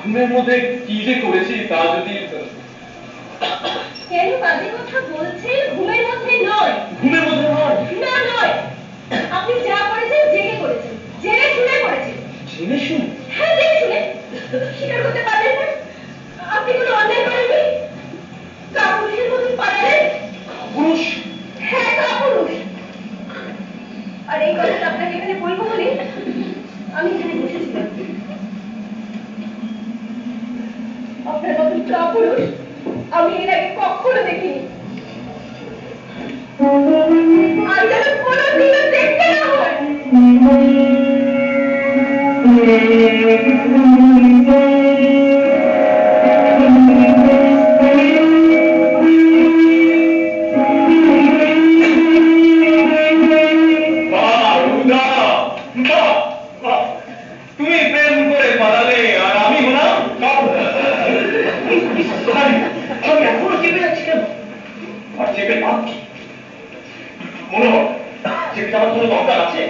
ঘুমের মধ্যে কি যে করেছি তা যদি কেন বাজে কথা বলছেন? ঘুমের মধ্যে নয়। ঘুমের মধ্যে নয়? না নয়, আপনি যা করেছেন জেগে করেছেন, জেনে শুনে করেছেন। জেনে শুনে? হ্যাঁ জেনে শুনে। স্বীকার করতে পারলেন না? আপনি কোনো অন্যায় করেননি। কাপুরুষের মতন পালালেন। পুরুষ? হ্যাঁ কাপুরুষ। আর এই কথাটা আপনাকে এখানে বলবো বলে আমি এখানে বসেছিলাম। আপনার মতন কাপুরুষ আমি এর আগে কখনো দেখিনি। আর যেন কোনোদিনও দেখতে না হয়। তুমি প্রেম করে পালালে আর আমি হলাম আমি এখনো চেপে যাচ্ছি কেন? আর চেপে পাচ্ছি মনে হয় চেপে যাওয়ার কোনো দরকার আছে?